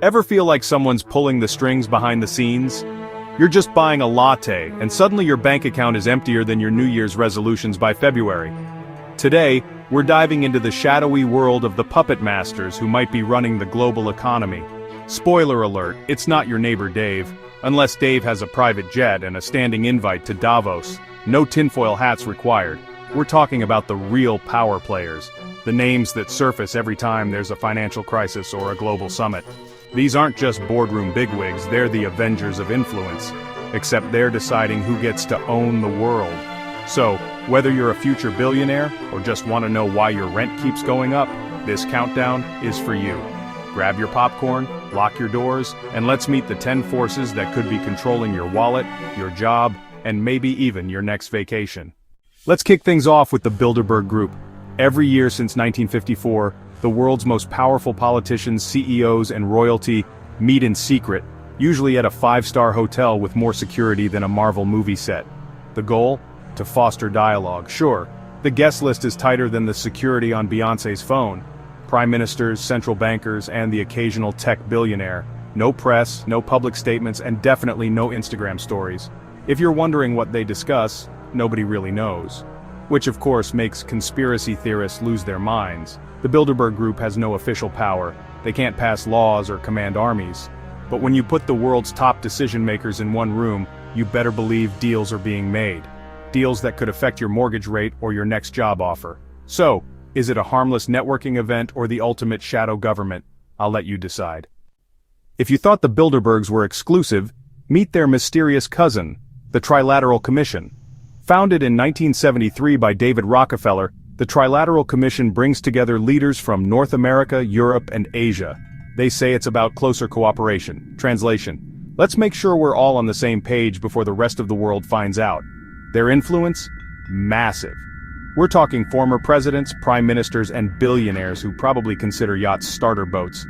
Ever feel like someone's pulling the strings behind the scenes? You're just buying a latte, and suddenly your bank account is emptier than your New Year's resolutions by February. Today, we're diving into the shadowy world of the puppet masters who might be running the global economy. Spoiler alert, it's not your neighbor Dave, unless Dave has a private jet and a standing invite to Davos. No tinfoil hats required. We're talking about the real power players, the names that surface every time there's a financial crisis or a global summit. These aren't just boardroom bigwigs, they're the Avengers of influence, except they're deciding who gets to own the world. So, whether you're a future billionaire or just want to know why your rent keeps going up, this countdown is for you. Grab your popcorn, lock your doors, and let's meet the 10 forces that could be controlling your wallet, your job, and maybe even your next vacation. Let's kick things off with the Bilderberg Group. Every year since 1954, the world's most powerful politicians, CEOs, and royalty meet in secret, usually at a 5-star hotel with more security than a Marvel movie set. The goal? To foster dialogue. Sure, the guest list is tighter than the security on Beyoncé's phone. Prime ministers, central bankers, and the occasional tech billionaire. No press, no public statements, and definitely no Instagram stories. If you're wondering what they discuss, nobody really knows. Which of course makes conspiracy theorists lose their minds. The Bilderberg Group has no official power, they can't pass laws or command armies. But when you put the world's top decision makers in one room, you better believe deals are being made. Deals that could affect your mortgage rate or your next job offer. So, is it a harmless networking event or the ultimate shadow government? I'll let you decide. If you thought the Bilderbergs were exclusive, meet their mysterious cousin, the Trilateral Commission. Founded in 1973 by David Rockefeller, the Trilateral Commission brings together leaders from North America, Europe, and Asia. They say it's about closer cooperation. Translation: let's make sure we're all on the same page before the rest of the world finds out. Their influence? Massive. We're talking former presidents, prime ministers, and billionaires who probably consider yachts starter boats.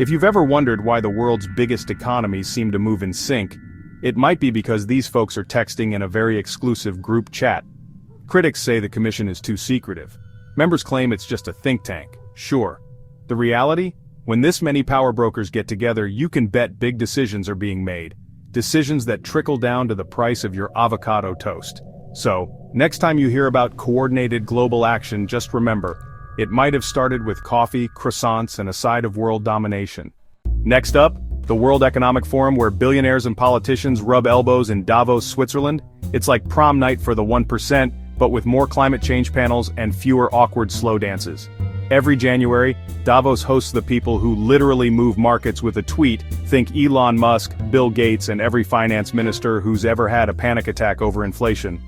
If you've ever wondered why the world's biggest economies seem to move in sync, it might be because these folks are texting in a very exclusive group chat. Critics say the commission is too secretive. Members claim it's just a think tank. Sure. The reality? When this many power brokers get together, you can bet big decisions are being made. Decisions that trickle down to the price of your avocado toast. So, next time you hear about coordinated global action, just remember, it might have started with coffee, croissants, and a side of world domination. Next up, the World Economic Forum, where billionaires and politicians rub elbows in Davos, Switzerland. It's like prom night for the 1%, but with more climate change panels and fewer awkward slow dances. Every January, Davos hosts the people who literally move markets with a tweet. Think Elon Musk, Bill Gates, and every finance minister who's ever had a panic attack over inflation.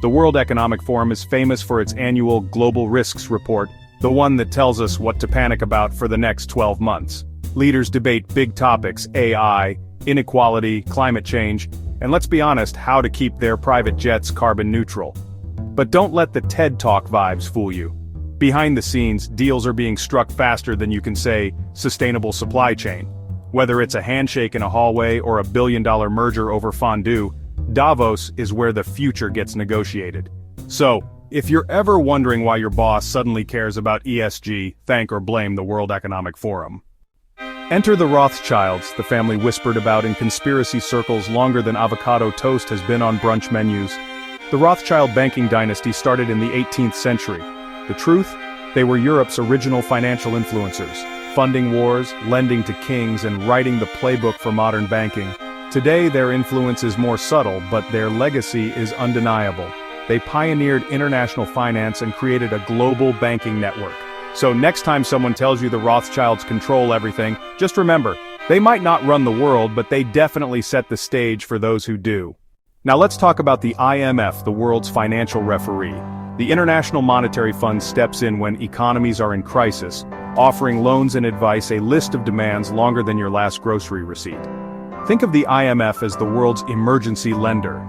The World Economic Forum is famous for its annual Global Risks Report, the one that tells us what to panic about for the next 12 months. Leaders debate big topics: AI, inequality, climate change, and let's be honest, how to keep their private jets carbon neutral. But don't let the TED Talk vibes fool you. Behind the scenes, deals are being struck faster than you can say, sustainable supply chain. Whether it's a handshake in a hallway or a billion-dollar merger over fondue, Davos is where the future gets negotiated. So, if you're ever wondering why your boss suddenly cares about ESG, thank or blame the World Economic Forum. Enter the Rothschilds, the family whispered about in conspiracy circles longer than avocado toast has been on brunch menus. The Rothschild banking dynasty started in the 18th century. The truth? They were Europe's original financial influencers, funding wars, lending to kings, and writing the playbook for modern banking. Today their influence is more subtle, but their legacy is undeniable. They pioneered international finance and created a global banking network. So next time someone tells you the Rothschilds control everything, just remember, they might not run the world, but they definitely set the stage for those who do. Now let's talk about the IMF, the world's financial referee. The International Monetary Fund steps in when economies are in crisis, offering loans and advice, a list of demands longer than your last grocery receipt. Think of the IMF as the world's emergency lender.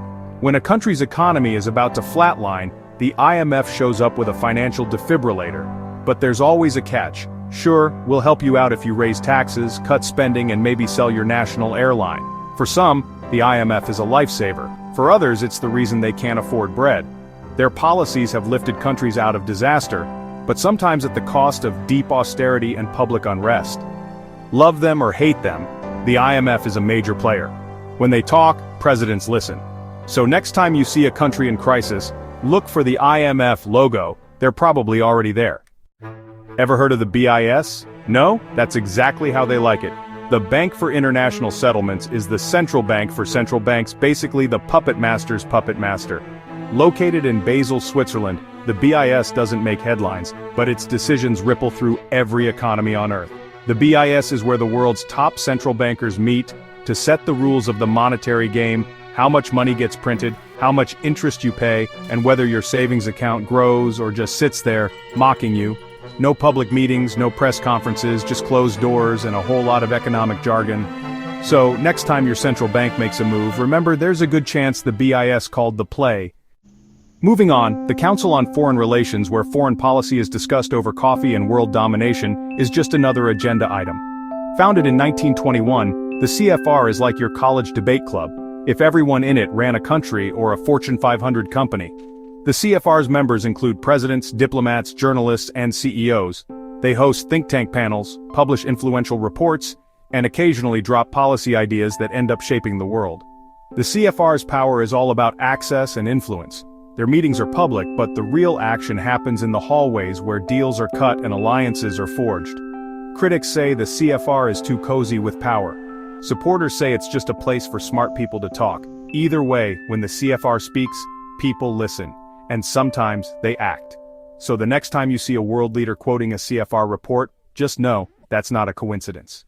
When a country's economy is about to flatline, the IMF shows up with a financial defibrillator. But there's always a catch. Sure, we'll help you out if you raise taxes, cut spending, and maybe sell your national airline. For some, the IMF is a lifesaver. For others, it's the reason they can't afford bread. Their policies have lifted countries out of disaster, but sometimes at the cost of deep austerity and public unrest. Love them or hate them, the IMF is a major player. When they talk, presidents listen. So next time you see a country in crisis, look for the IMF logo, they're probably already there. Ever heard of the BIS? No? That's exactly how they like it. The Bank for International Settlements is the central bank for central banks, basically the puppet master's puppet master. Located in Basel, Switzerland, the BIS doesn't make headlines, but its decisions ripple through every economy on Earth. The BIS is where the world's top central bankers meet to set the rules of the monetary game, how much money gets printed, how much interest you pay, and whether your savings account grows or just sits there, mocking you. No public meetings, no press conferences, just closed doors and a whole lot of economic jargon. So, next time your central bank makes a move, remember there's a good chance the BIS called the play. Moving on, the Council on Foreign Relations, where foreign policy is discussed over coffee and world domination, is just another agenda item. Founded in 1921, the CFR is like your college debate club, if everyone in it ran a country or a Fortune 500 company. The CFR's members include presidents, diplomats, journalists, and CEOs. They host think tank panels, publish influential reports, and occasionally drop policy ideas that end up shaping the world. The CFR's power is all about access and influence. Their meetings are public, but the real action happens in the hallways where deals are cut and alliances are forged. Critics say the CFR is too cozy with power. Supporters say it's just a place for smart people to talk. Either way, when the CFR speaks, people listen. And sometimes they act. So the next time you see a world leader quoting a CFR report, just know that's not a coincidence.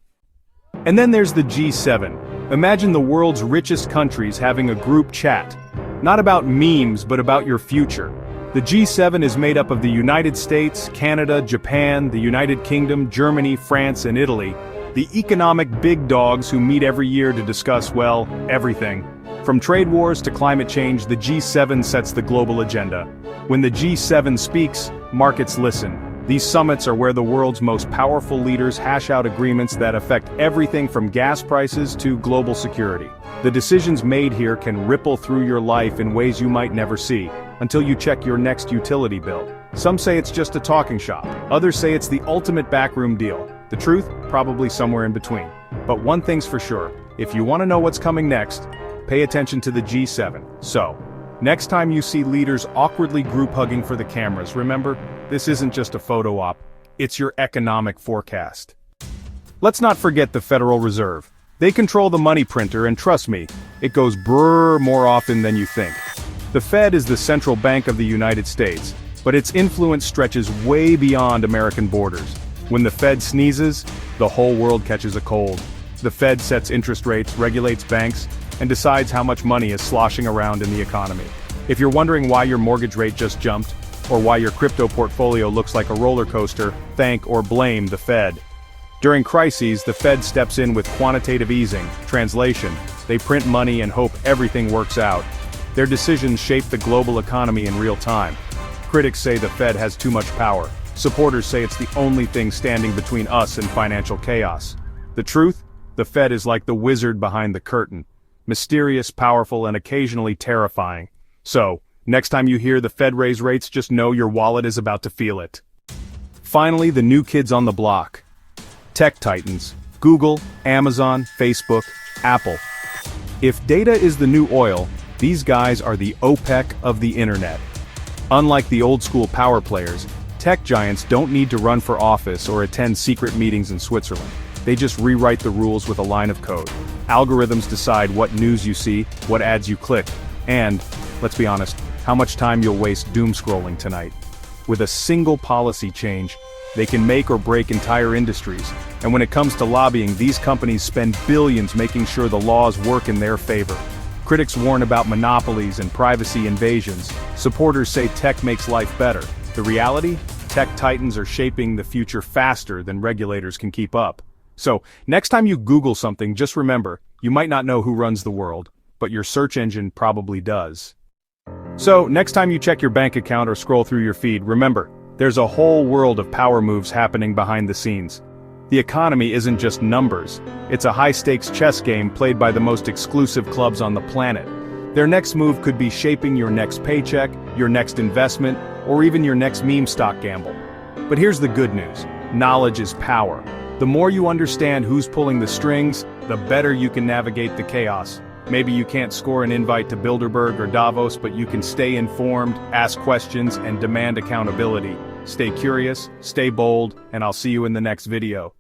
And then there's the G7. Imagine the world's richest countries having a group chat. Not about memes, but about your future. The G7 is made up of the United States, Canada, Japan, the United Kingdom, Germany, France, and Italy. The economic big dogs who meet every year to discuss, well, everything. From trade wars to climate change, the G7 sets the global agenda. When the G7 speaks, markets listen. These summits are where the world's most powerful leaders hash out agreements that affect everything from gas prices to global security. The decisions made here can ripple through your life in ways you might never see, until you check your next utility bill. Some say it's just a talking shop. Others say it's the ultimate backroom deal. The truth? Probably somewhere in between. But one thing's for sure, if you want to know what's coming next, pay attention to the G7. So, next time you see leaders awkwardly group hugging for the cameras, remember, this isn't just a photo op, it's your economic forecast. Let's not forget the Federal Reserve. They control the money printer, and trust me, it goes brrr more often than you think. The Fed is the central bank of the United States, but its influence stretches way beyond American borders. When the Fed sneezes, the whole world catches a cold. The Fed sets interest rates, regulates banks, and decides how much money is sloshing around in the economy. If you're wondering why your mortgage rate just jumped, or why your crypto portfolio looks like a roller coaster, thank or blame the Fed. During crises, the Fed steps in with quantitative easing. Translation, they print money and hope everything works out. Their decisions shape the global economy in real time. Critics say the Fed has too much power. Supporters say it's the only thing standing between us and financial chaos. The truth? The Fed is like the wizard behind the curtain. Mysterious, powerful, and occasionally terrifying. So, next time you hear the Fed raise rates, just know your wallet is about to feel it. Finally, the new kids on the block. Tech titans. Google, Amazon, Facebook, Apple. If data is the new oil, these guys are the OPEC of the internet. Unlike the old-school power players, tech giants don't need to run for office or attend secret meetings in Switzerland. They just rewrite the rules with a line of code. Algorithms decide what news you see, what ads you click, and, let's be honest, how much time you'll waste doom scrolling tonight. With a single policy change, they can make or break entire industries, and when it comes to lobbying, these companies spend billions making sure the laws work in their favor. Critics warn about monopolies and privacy invasions. Supporters say tech makes life better. The reality? Tech titans are shaping the future faster than regulators can keep up. So, next time you Google something, just remember, you might not know who runs the world, but your search engine probably does. So, next time you check your bank account or scroll through your feed, remember, there's a whole world of power moves happening behind the scenes. The economy isn't just numbers, it's a high-stakes chess game played by the most exclusive clubs on the planet. Their next move could be shaping your next paycheck, your next investment, or even your next meme stock gamble. But here's the good news. Knowledge is power. The more you understand who's pulling the strings, the better you can navigate the chaos. Maybe you can't score an invite to Bilderberg or Davos, but you can stay informed, ask questions, and demand accountability. Stay curious, stay bold, and I'll see you in the next video.